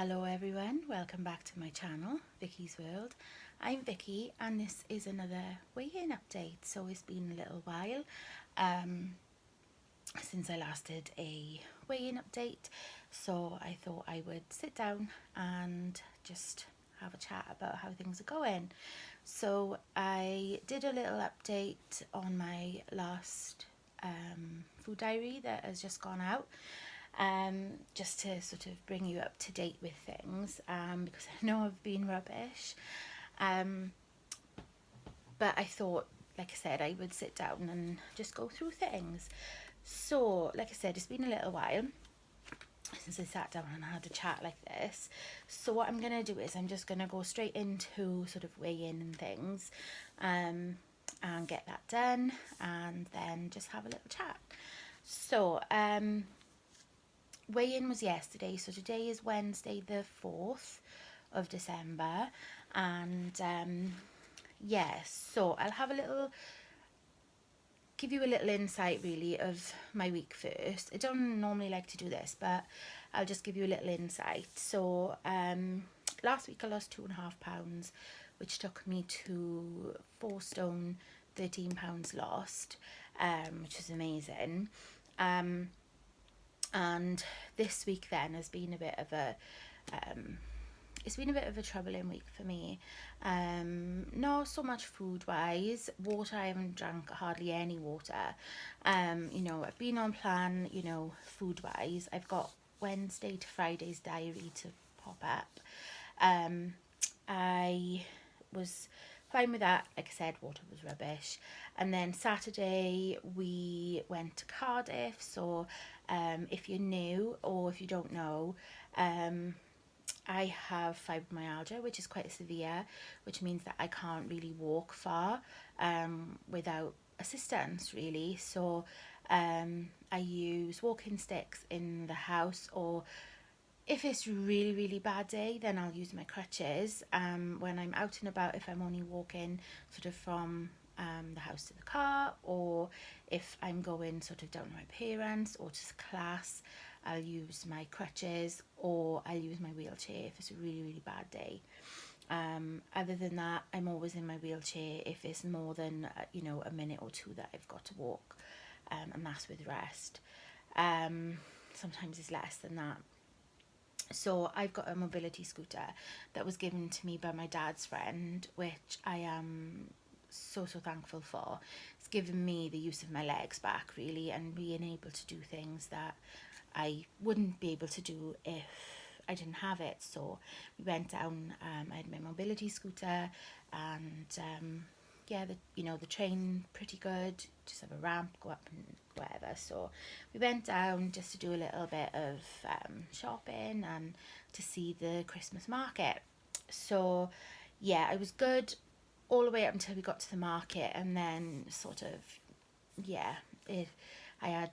Hello everyone, welcome back to my channel, Vicky's World. I'm Vicky and this is another weigh-in update. So it's been a little while since I last did a weigh-in update, so I thought I would sit down and just have a chat about how things are going. So I did a little update on my last food diary that has just gone out, just to sort of bring you up to date with things, because I know I've been rubbish, but I thought, like I said, I would sit down and just go through things. So like I said, it's been a little while since I sat down and had a chat like this. So what I'm going to do is I'm just going to go straight into sort of weigh-in and things, and get that done, and then just have a little chat. So weigh-in was yesterday, so today is Wednesday the 4th of December, and yes, so I'll have a little, give you a little insight really of my week first. I don't normally like to do this, but I'll just give you a little insight. So last week I lost 2.5 pounds, which took me to 4 stone 13 pounds lost, which is amazing. And this week then has been a bit of a it's been a bit of a troubling week for me. Not so much food wise. Water, I haven't drank hardly any water. You know, I've been on plan, you know, food wise. I've got Wednesday to Friday's diary to pop up. I was fine with that. Like I said, water was rubbish. And then Saturday we went to Cardiff. So if you're new or if you don't know, I have fibromyalgia, which is quite severe, which means that I can't really walk far without assistance really. So I use walking sticks in the house, or if it's really bad day, then I'll use my crutches when I'm out and about, if I'm only walking sort of from the house to the car, or if I'm going sort of down to my parents or to class, I'll use my crutches, or I'll use my wheelchair if it's a really bad day. Other than that, I'm always in my wheelchair if it's more than you know, a minute or two that I've got to walk, and that's with rest. Sometimes it's less than that. So I've got a mobility scooter that was given to me by my dad's friend, which I am so thankful for. It's given me the use of my legs back really, and being able to do things that I wouldn't be able to do if I didn't have it. So we went down, I had my mobility scooter, and yeah, the train pretty good, just have a ramp, go up and whatever. So we went down just to do a little bit of shopping and to see the Christmas market. So yeah, I was good all the way up until we got to the market, and then sort of, yeah, I had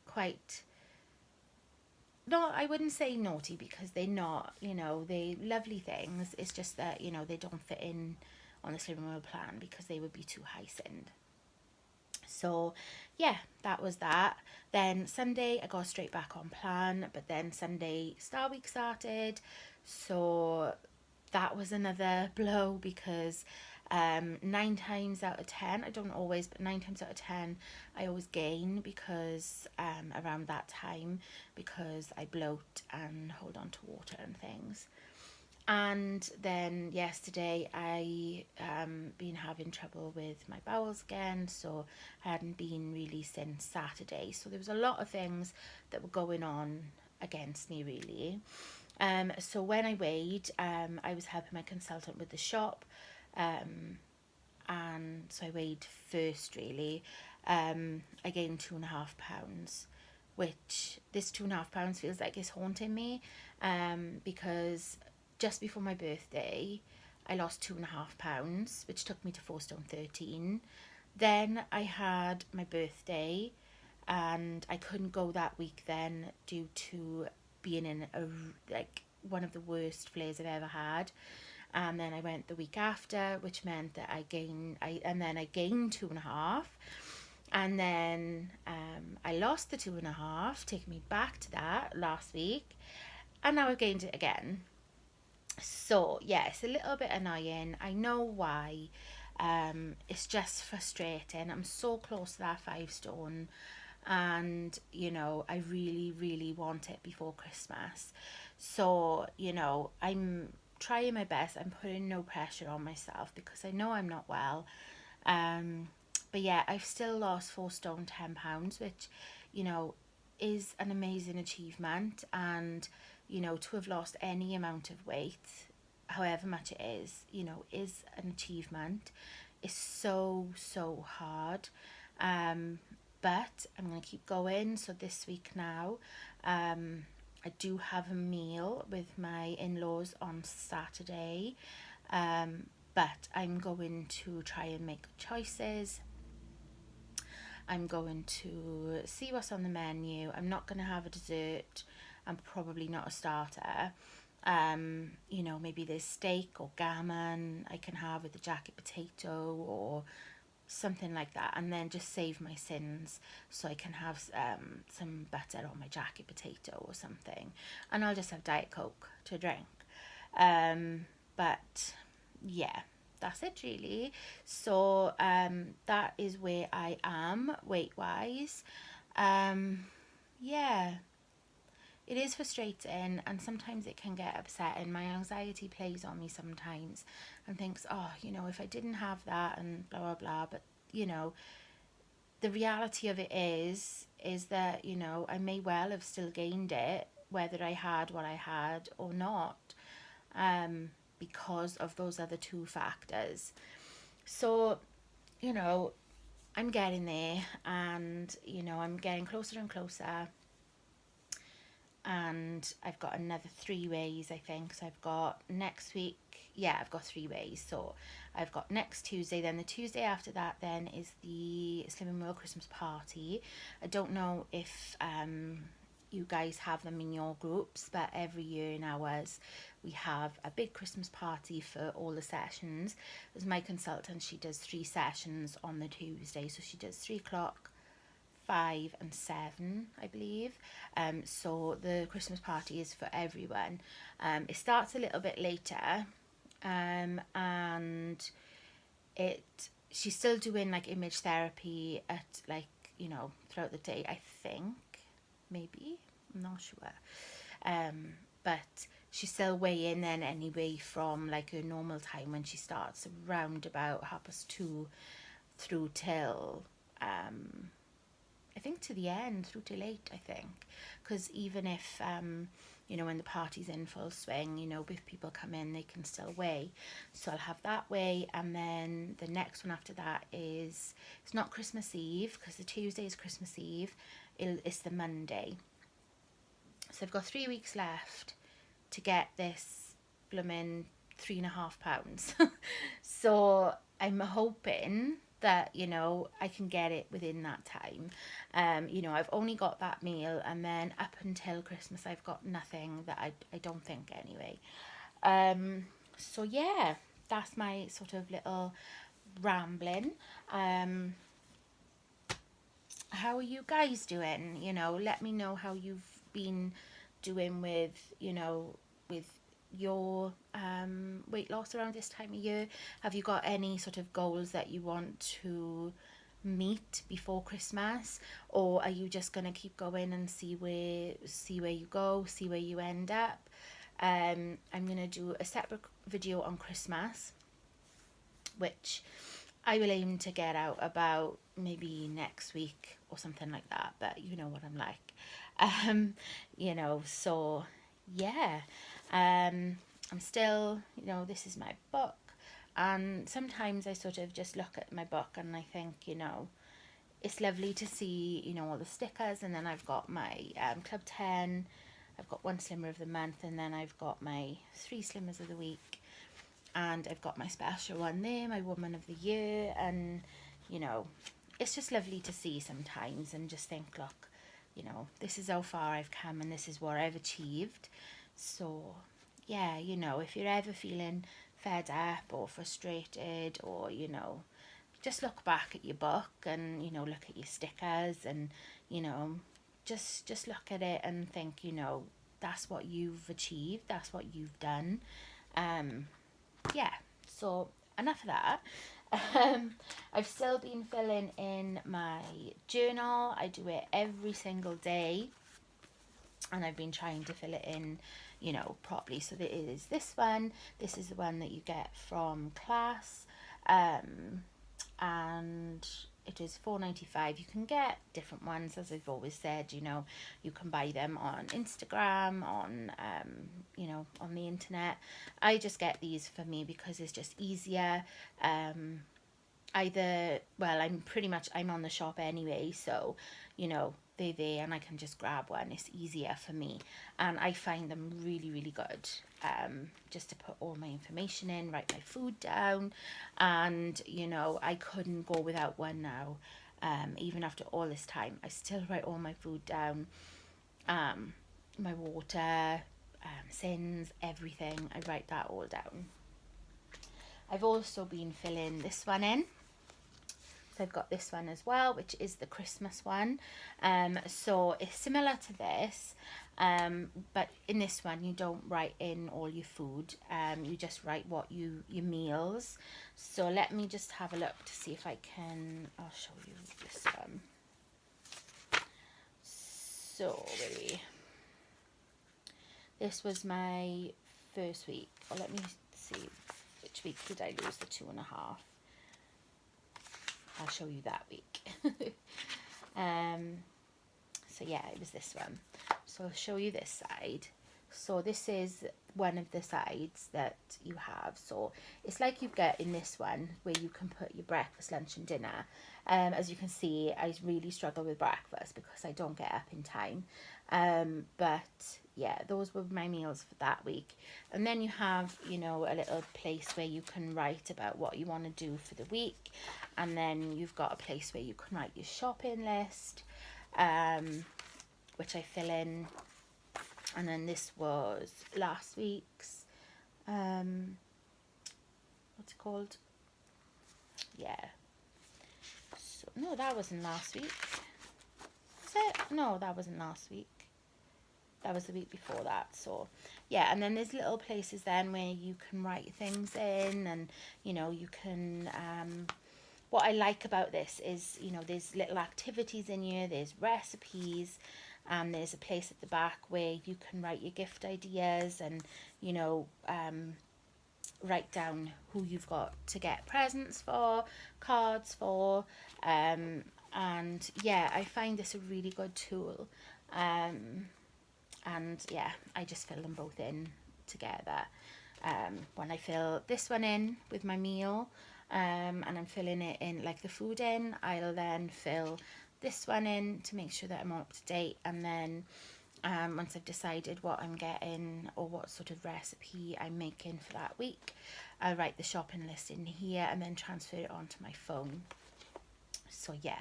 quite, no, I wouldn't say naughty, because they're not, you know, they lovely things. It's just that, you know, they don't fit in on the slimming world plan because they would be too high-sinned. So yeah, that was that. Then Sunday I got straight back on plan, but then Sunday Star Week started, so that was another blow, because 9 times out of 10, I don't always, but 9 times out of 10 I always gain, because around that time, because I bloat and hold on to water and things. And then yesterday I been having trouble with my bowels again, so I hadn't been really since Saturday. So there was a lot of things that were going on against me really. So when I weighed, I was helping my consultant with the shop, and so I weighed first really. I gained 2.5 pounds, which this 2.5 pounds feels like it's haunting me, because just before my birthday I lost 2.5 pounds, which took me to 4 stone 13. Then I had my birthday and I couldn't go that week then due to being in a, like, one of the worst flares I've ever had. And then I went the week after, which meant that I gained 2.5, and then I lost the 2.5, taking me back to that last week. and now I've gained it again. So yeah, it's a little bit annoying. I know why. It's just frustrating. I'm so close to that 5 stone, and I really, really want it before Christmas. So I'm trying my best. I'm putting no pressure on myself because I know I'm not well. Um, but yeah, I've still lost 4 stone 10 pounds, which you know is an amazing achievement. And to have lost any amount of weight, however much it is an achievement. It's so, so hard. Um, but I'm going to keep going. So this week now, I do have a meal with my in-laws on Saturday. But I'm going to try and make good choices. I'm going to see what's on the menu. I'm not going to have a dessert and probably not a starter. Maybe there's steak or gammon I can have with a jacket potato or something like that, and then just save my sins so I can have some butter on my jacket potato or something, and I'll just have Diet Coke to drink. But yeah, that's it really. So that is where I am weight wise. Yeah, it is frustrating, and sometimes it can get upsetting. My anxiety plays on me sometimes and thinks, oh, if I didn't have that and blah blah blah. But the reality of it is that I may well have still gained it whether I had what I had or not, because of those other two factors. So you know I'm getting there, and I'm getting closer and closer. And I've got another 3 ways, I think. So I've got next week. Yeah, I've got 3 ways. So I've got next Tuesday, then the Tuesday after that then is the Slim and Well Christmas party. I don't know if you guys have them in your groups, but every year in ours we have a big Christmas party for all the sessions. As my consultant, she does 3 sessions on the Tuesday, so she does 3 o'clock, 5 and 7, I believe. So the Christmas party is for everyone. It starts a little bit later, and she's still doing like image therapy at throughout the day, I think. Maybe, I'm not sure. But she's still weighing then anyway from like her normal time when she starts around about 2:30 through till I think to the end, through till 8, I think. Because even if, when the party's in full swing, if people come in, they can still weigh. So I'll have that weigh. And then the next one after that it's not Christmas Eve, because the Tuesday is Christmas Eve. It's the Monday. So I've got 3 weeks left to get this blooming 3.5 pounds. So I'm hoping that I can get it within that time. I've only got that meal, and then up until Christmas I've got nothing, that I don't think anyway. So yeah, that's my sort of little rambling. How are you guys doing? Let me know how you've been doing with your weight loss around this time of year. Have you got any sort of goals that you want to meet before Christmas, or are you just going to keep going and see where you go, see where you end up? I'm going to do a separate video on Christmas, which I will aim to get out about maybe next week or something like that, but you know what I'm like. So yeah. I'm still, this is my book, and sometimes I sort of just look at my book and I think, it's lovely to see, all the stickers, and then I've got my Club 10, I've got one Slimmer of the month, and then I've got my 3 Slimmers of the week, and I've got my special one there, my Woman of the Year, and, it's just lovely to see sometimes and just think, look, this is how far I've come and this is what I've achieved. So yeah, if you're ever feeling fed up or frustrated, or just look back at your book and look at your stickers, and just look at it and think, that's what you've achieved, that's what you've done. Yeah, so enough of that. I've still been filling in my journal. I do it every single day, and I've been trying to fill it in, properly. So there is this one. This is the one that you get from class, and it is $4.95. You can get different ones, as I've always said. You can buy them on Instagram, on the internet. I just get these for me because it's just easier. I'm on the shop anyway, so they're there and I can just grab one. It's easier for me, and I find them really, really good. Just to put all my information in, write my food down, and I couldn't go without one now. Even after all this time, I still write all my food down, my water, sins, everything. I write that all down. I've also been filling this one in. So I've got this one as well, which is the Christmas one. So it's similar to this, but in this one you don't write in all your food. You just write what your meals. So let me just have a look to see if I'll show you this one. So this was my first week. Or let me see, which week did I lose the 2.5? I'll show you that week. So yeah, it was this one. So I'll show you this side. So this is one of the sides that you have. So it's like you get in this one where you can put your breakfast, lunch and dinner. As you can see, I really struggle with breakfast because I don't get up in time. But yeah, those were my meals for that week. And then you have, a little place where you can write about what you want to do for the week. And then you've got a place where you can write your shopping list, which I fill in. And then this was last week's, what's it called? Yeah. So, no, that wasn't last week. Is it? No, that wasn't last week. That was the week before that. So yeah, and then there's little places then where you can write things in, and you can what I like about this is there's little activities in here, there's recipes, and there's a place at the back where you can write your gift ideas and write down who you've got to get presents for, cards for, and yeah, I find this a really good tool. And yeah, I just fill them both in together. When I fill this one in with my meal, and I'm filling it in, like the food in, I'll then fill this one in to make sure that I'm up to date. And then once I've decided what I'm getting or what sort of recipe I'm making for that week, I'll write the shopping list in here and then transfer it onto my phone. So yeah,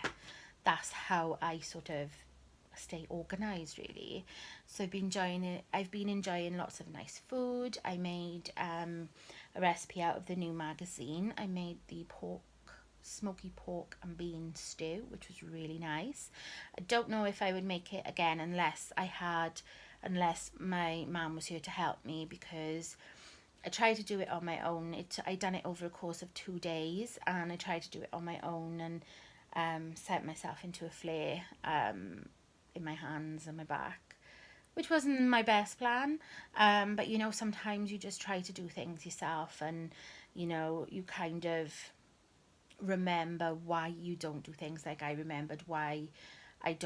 that's how I sort of stay organized, really. So I've been enjoying lots of nice food. I made a recipe out of the new magazine. I made the smoky pork and bean stew, which was really nice. I don't know if I would make it again unless my mum was here to help me, because I tried to do it on my own. I done it over a course of 2 days, and I tried to do it on my own and sent myself into a flare in my hands and my back, which wasn't my best plan. But sometimes you just try to do things yourself, and you kind of remember why you don't do things. Like I remembered why I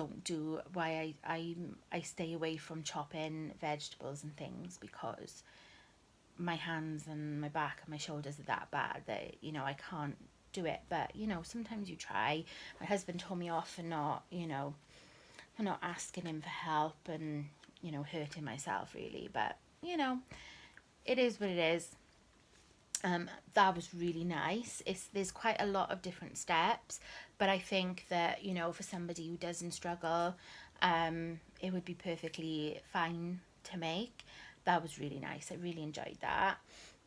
stay away from chopping vegetables and things, because my hands and my back and my shoulders are that bad that I can't do it. But sometimes you try. My husband told me off for not asking him for help and hurting myself, really. But it is what it is. That was really nice. There's quite a lot of different steps, but I think that for somebody who doesn't struggle, it would be perfectly fine to make. That was really nice. I really enjoyed that.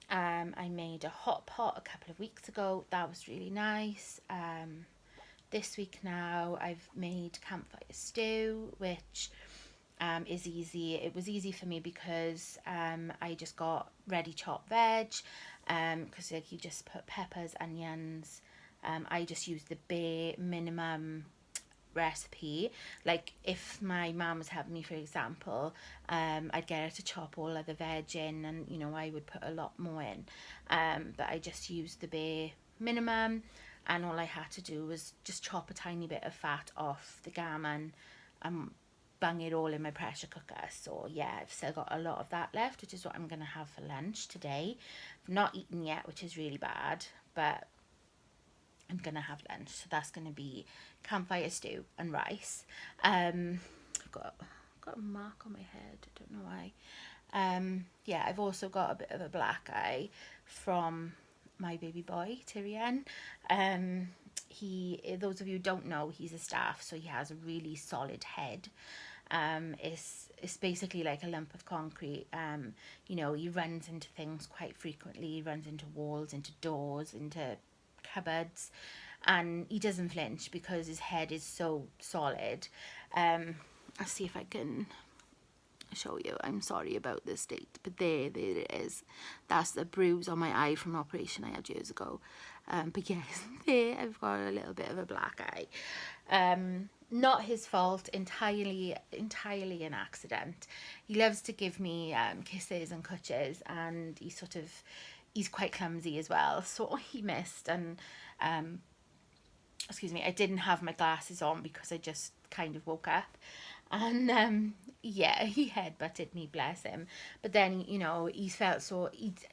I made a hot pot a couple of weeks ago. That was really nice. This week now I've made campfire stew, which is easy. It was easy for me because I just got ready chopped veg, because like you just put peppers, onions. I just used the bare minimum recipe. Like if my mum was helping me, for example, I'd get her to chop all of the veg in, and I would put a lot more in, but I just used the bare minimum, and all I had to do was just chop a tiny bit of fat off the gammon and bung it all in my pressure cooker. So yeah, I've still got a lot of that left, which is what I'm gonna have for lunch today. I've not eaten yet, which is really bad, but I'm gonna have lunch. So that's gonna be campfire stew and rice. I've got a mark on my head. I don't know why. Yeah, I've also got a bit of a black eye from my baby boy Tyrion. Those of you who don't know, he's a staff, so he has a really solid head. It's basically like a lump of concrete. He runs into things quite frequently. He runs into walls, into doors, into cupboards, and he doesn't flinch because his head is so solid. I'll see if I can show you. I'm sorry about this date, but there it is. That's the bruise on my eye from an operation I had years ago. But yes, there I've got a little bit of a black eye. Not his fault, entirely an accident. He loves to give me kisses and cooches, and he's quite clumsy as well, so he missed. And excuse me, I didn't have my glasses on because I just kind of woke up, and yeah, he headbutted me, bless him. But then he felt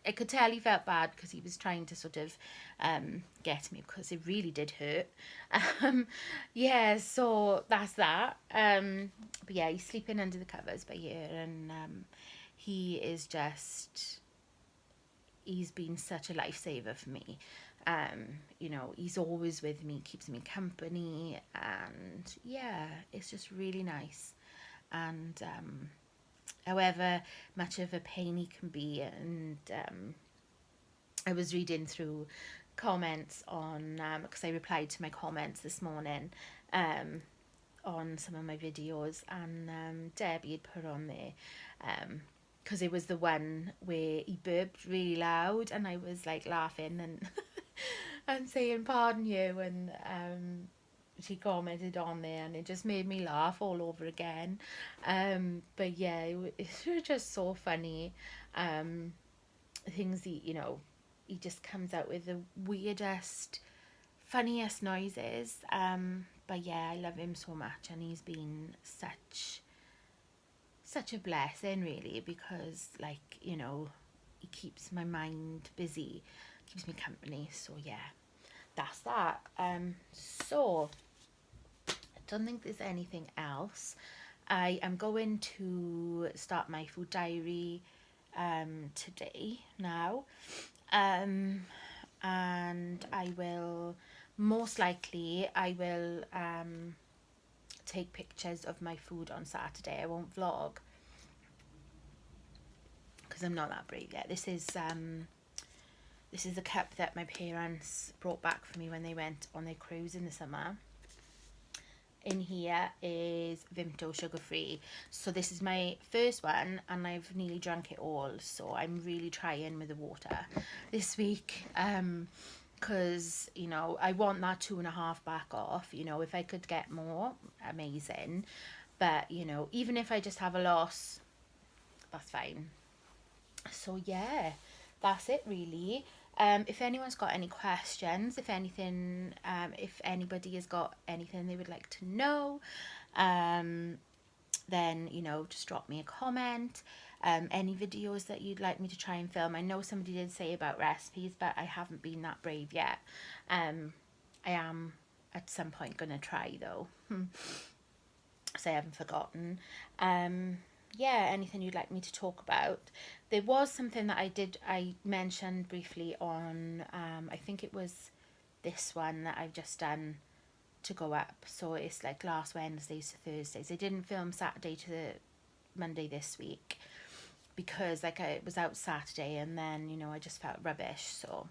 I could tell he felt bad because he was trying to sort of get me, because it really did hurt. Yeah, so that's that. But yeah, he's sleeping under the covers by here, and he is just he's been such a lifesaver for me. He's always with me, keeps me company, and yeah, it's just really nice. And however much of a pain he can be, and I was reading through comments on, because I replied to my comments this morning on some of my videos, and Debbie had put on there, because it was the one where he burped really loud, and I was like laughing and and saying pardon you, and she commented on there, and it just made me laugh all over again. But yeah, it's just so funny. Things he just comes out with the weirdest, funniest noises. But yeah, I love him so much, and he's been such a blessing, really, because he keeps my mind busy, keeps me company. So yeah, that's that. So I don't think there's anything else. I am going to start my food diary today now, and I will most likely take pictures of my food on Saturday. I won't vlog because I'm not that brave yet. This is the cup that my parents brought back for me when they went on their cruise in the summer. In here is Vimto sugar free. So this is my first one, and I've nearly drunk it all. So I'm really trying with the water this week. Because I want that 2.5 back off. If I could get more, amazing. But even if I just have a loss, that's fine. So yeah, that's it really. If anyone's got any questions, if anybody has got anything they would like to know, then just drop me a comment. Any videos that you'd like me to try and film. I know somebody did say about recipes, but I haven't been that brave yet. I am at some point gonna try though, so I haven't forgotten. Yeah, anything you'd like me to talk about. There was something that I mentioned briefly on, I think it was this one that I've just done to go up. So it's like last Wednesdays to Thursdays. I didn't film Saturday to Monday this week because I was out Saturday, and then I just felt rubbish. So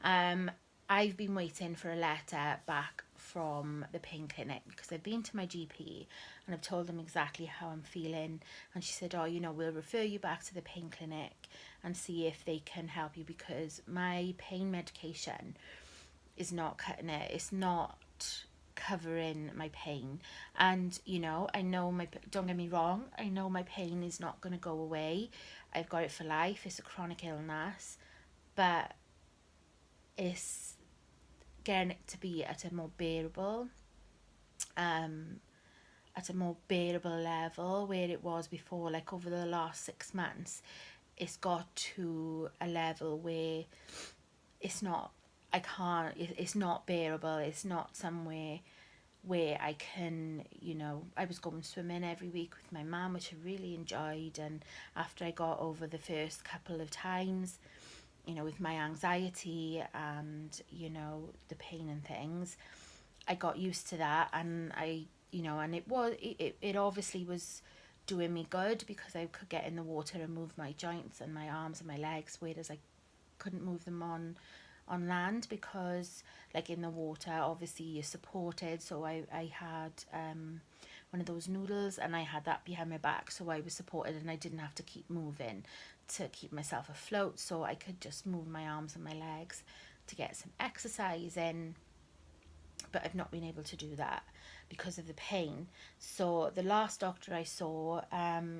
I've been waiting for a letter back from the pain clinic, because I've been to my GP and I've told them exactly how I'm feeling, and she said, oh, you know, we'll refer you back to the pain clinic and see if they can help you, because my pain medication is not cutting it. It's not covering my pain. And you know, I know my, don't get me wrong, I know my pain is not going to go away. I've got it for life. It's a chronic illness, but it's getting it to be at a more bearable level, where it was before. Like over the last 6 months, it's got to a level where it's not, it's not bearable. It's not somewhere where I can, you know, I was going swimming every week with my mum, which I really enjoyed. And after I got over the first couple of times, you know, with my anxiety and, you know, the pain and things, I got used to that. And I, you know, and it obviously was doing me good, because I could get in the water and move my joints and my arms and my legs, whereas I couldn't move them on land, because like in the water obviously you're supported. So I had one of those noodles, and I had that behind my back, so I was supported and I didn't have to keep moving to keep myself afloat, so I could just move my arms and my legs to get some exercise in. But I've not been able to do that because of the pain. So the last doctor I saw,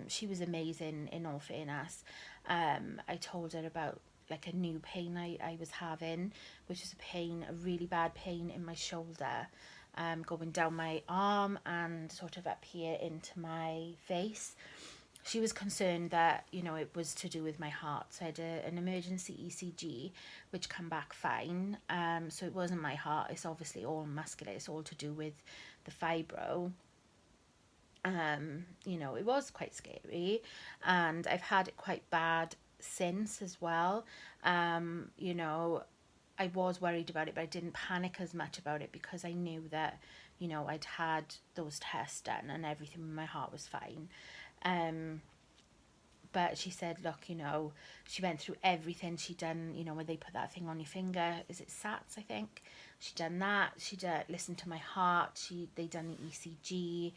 she was amazing, in all fairness. I told her about like a new pain I was having, which is a really bad pain in my shoulder, going down my arm and sort of up here into my face. She was concerned that, you know, it was to do with my heart. So I had an emergency ECG, which came back fine. So it wasn't my heart. It's obviously all muscular. It's all to do with the fibro. You know, it was quite scary, and I've had it quite bad since as well. You know, I was worried about it, but I didn't panic as much about it, because I knew that, you know, I'd had those tests done and everything with my heart was fine. But she said, look, you know, she went through everything. She done, you know, when they put that thing on your finger, is it SATs, I think? She done that. She done, listened to my heart. They done the ECG.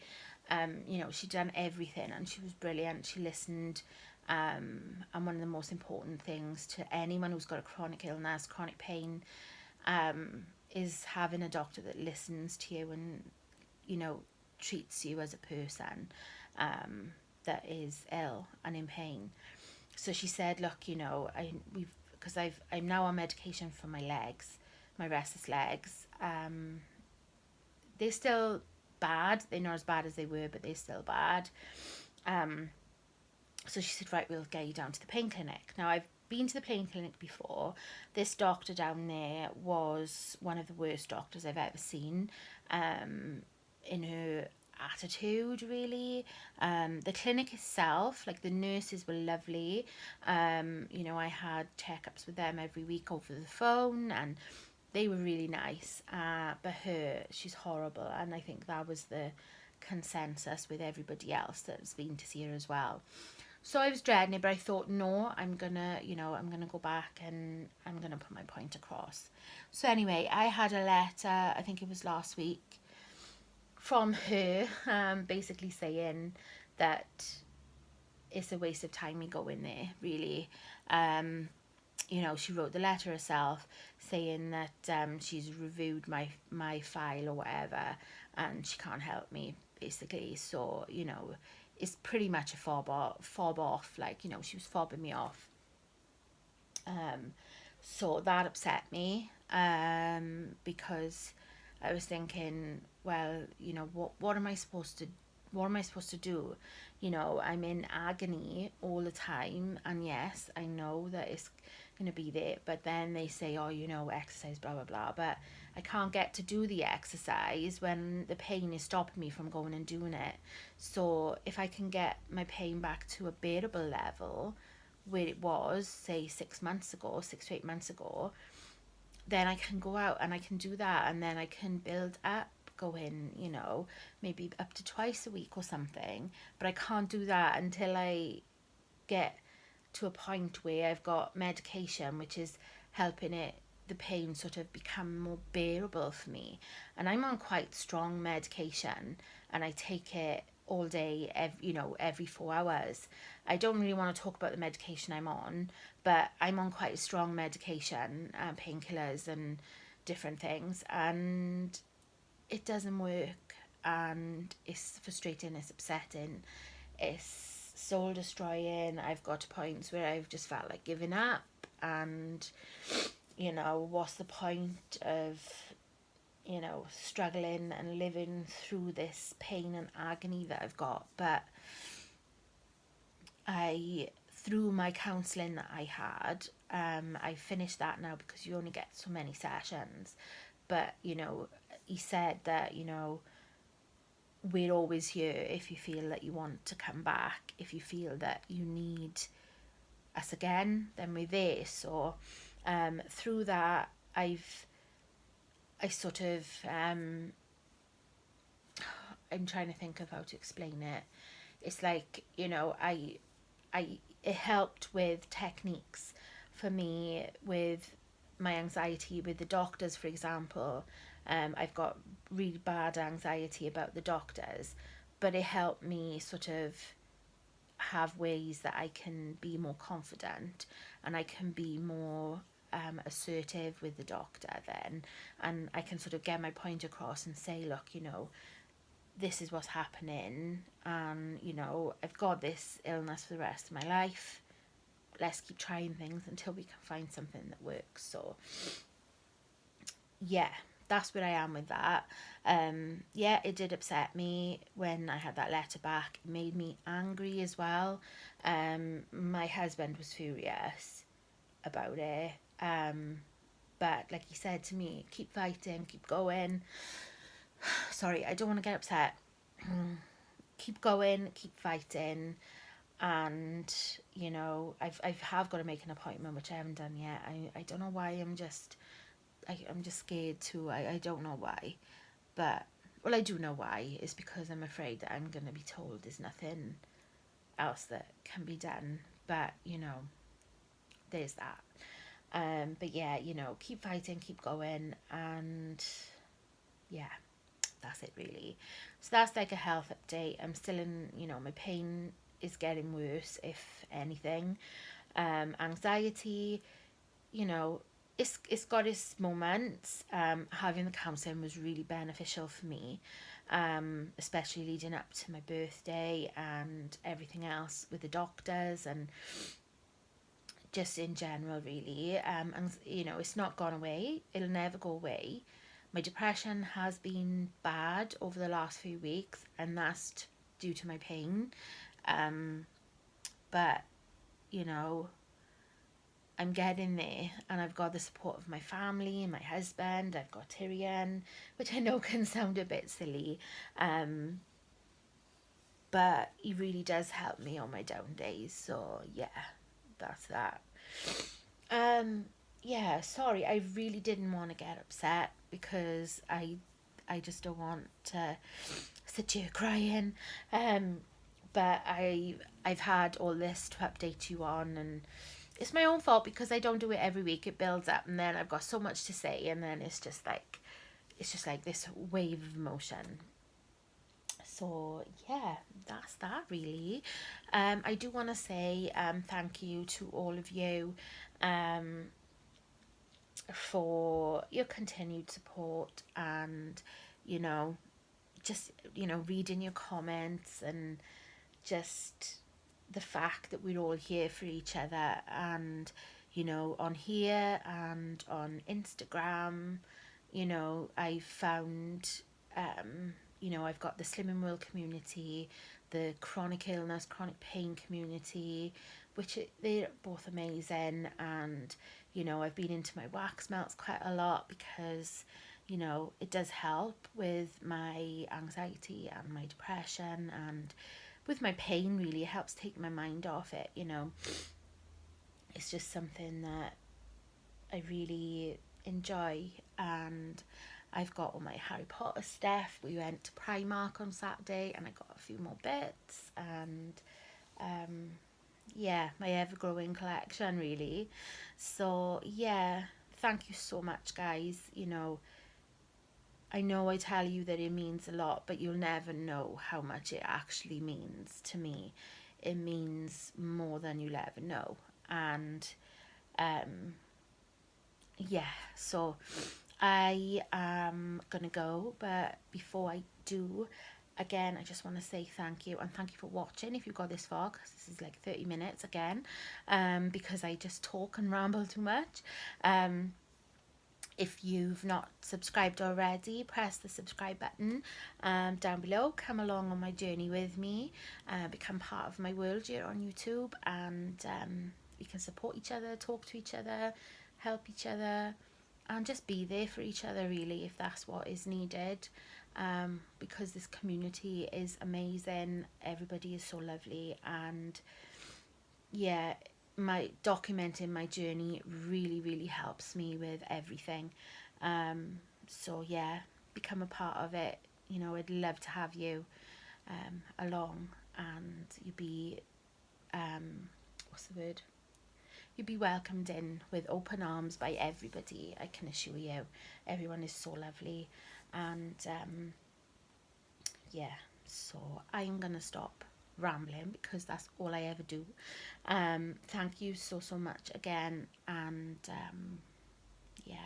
You know, she done everything, and she was brilliant. She listened. And one of the most important things to anyone who's got a chronic illness, chronic pain, is having a doctor that listens to you and, you know, treats you as a person that is ill and in pain. So she said, look, you know, because I'm now on medication for my legs, my restless legs. They're still bad. They're not as bad as they were, but they're still bad. So she said, right, we'll get you down to the pain clinic. Now, I've been to the pain clinic before. This doctor down there was one of the worst doctors I've ever seen, in her attitude, really. The clinic itself, like the nurses were lovely. You know, I had checkups with them every week over the phone, and they were really nice. But she's horrible, and I think that was the consensus with everybody else that's been to see her as well. So I was dreading it, but I thought, no, I'm gonna go back and I'm gonna put my point across. So anyway, I had a letter, I think it was last week, from her, basically saying that it's a waste of time me going there, really. You know, she wrote the letter herself, saying that she's reviewed my file or whatever, and she can't help me, basically. So, you know, it's pretty much a fob off, like, you know, she was fobbing me off. So that upset me, because I was thinking, well, you know, what am I supposed to do? You know, I'm in agony all the time, and yes, I know that it's going to be there, but then they say, oh, you know, exercise, blah blah blah, but I can't get to do the exercise when the pain is stopping me from going and doing it. So if I can get my pain back to a bearable level where it was, say 6 to 8 months ago, then I can go out and I can do that, and then I can build up, going, you know, maybe up to twice a week or something. But I can't do that until I get to a point where I've got medication which is helping it, the pain sort of become more bearable for me. And I'm on quite strong medication, and I take it all day, every 4 hours. I don't really want to talk about the medication I'm on, but I'm on quite a strong medication, painkillers and different things, and it doesn't work, and it's frustrating, it's upsetting, it's soul destroying. I've got to points where I've just felt like giving up, and what's the point of struggling and living through this pain and agony that I've got. But through my counselling that I had, I finished that now because you only get so many sessions. But, he said that, we're always here if you feel that you want to come back. If you feel that you need us again, then we're there. So through that, I sort of, I'm trying to think of how to explain it. It's like, it helped with techniques for me with my anxiety with the doctors, for example. I've got really bad anxiety about the doctors, but it helped me sort of have ways that I can be more confident, and I can be more assertive with the doctor then, and I can sort of get my point across and say, look, this is what's happening, and I've got this illness for the rest of my life. Let's keep trying things until we can find something that works. So yeah, that's where I am with that. Yeah, it did upset me when I had that letter back. It made me angry as well. My husband was furious about it, but like he said to me, keep fighting, keep going. Sorry, I don't want to get upset. Keep going, keep fighting. And I've got to make an appointment, which I haven't done yet. I don't know why. I'm just scared too. I don't know why, but well, I do know why. It's because I'm afraid that I'm gonna be told there's nothing else that can be done. But there's that. But yeah, keep fighting, keep going, and yeah, that's it really. So that's like a health update. I'm still in, my pain is getting worse, if anything. Anxiety, it's got its moments. Having the counselling was really beneficial for me, especially leading up to my birthday and everything else with the doctors and just in general, really. And it's not gone away. It'll never go away. My depression has been bad over the last few weeks, and that's due to my pain. But I'm getting there, and I've got the support of my family and my husband. I've got Tyrion, which I know can sound a bit silly, but he really does help me on my down days. So yeah, that's that. Yeah, sorry, I really didn't want to get upset because I just don't want to sit here crying. But I've had all this to update you on, and it's my own fault because I don't do it every week. It builds up, and then I've got so much to say, and then it's just like this wave of emotion. So yeah, that's that really. I do want to say thank you to all of you for your continued support, and just reading your comments, and just the fact that we're all here for each other, and on here and on Instagram. I found I've got the Slimming World community, the chronic illness, chronic pain community, which they're both amazing. And I've been into my wax melts quite a lot because it does help with my anxiety and my depression, and with my pain. Really, it helps take my mind off it. It's just something that I really enjoy. And I've got all my Harry Potter stuff. We went to Primark on Saturday, and I got a few more bits, and yeah, my ever-growing collection really. So yeah, thank you so much, guys. You know I tell you that it means a lot, but you'll never know how much it actually means to me. It means more than you'll ever know. And um, yeah, so I am gonna go, but before I do, again, I just want to say thank you, and thank you for watching if you got this far, because this is like 30 minutes again, because I just talk and ramble too much. If you've not subscribed already, press the subscribe button down below. Come along on my journey with me, become part of my world here on YouTube, and we can support each other, talk to each other, help each other, and just be there for each other, really, if that's what is needed. Because this community is amazing. Everybody is so lovely, and yeah, my documenting my journey really helps me with everything. So yeah, become a part of it. I'd love to have you along, and you'd be what's the word, you'd be welcomed in with open arms by everybody. I can assure you, everyone is so lovely. And yeah, so I'm gonna stop rambling, because that's all I ever do. Thank you so much again, and yeah,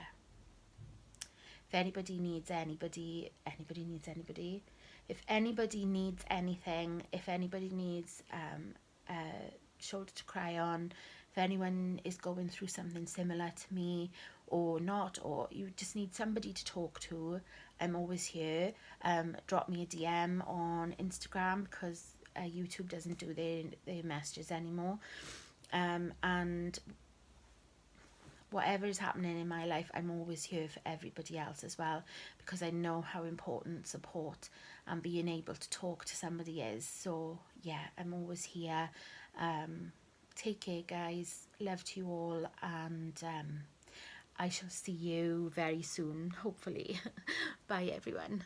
if anybody needs anybody needs anybody, if anybody needs anything, if anybody needs a shoulder to cry on, if anyone is going through something similar to me or not, or you just need somebody to talk to, I'm always here. Drop me a DM on Instagram, because YouTube doesn't do their messages anymore. And whatever is happening in my life, I'm always here for everybody else as well, because I know how important support and being able to talk to somebody is. So yeah, I'm always here. Take care, guys. Love to you all, and I shall see you very soon, hopefully. Bye, everyone.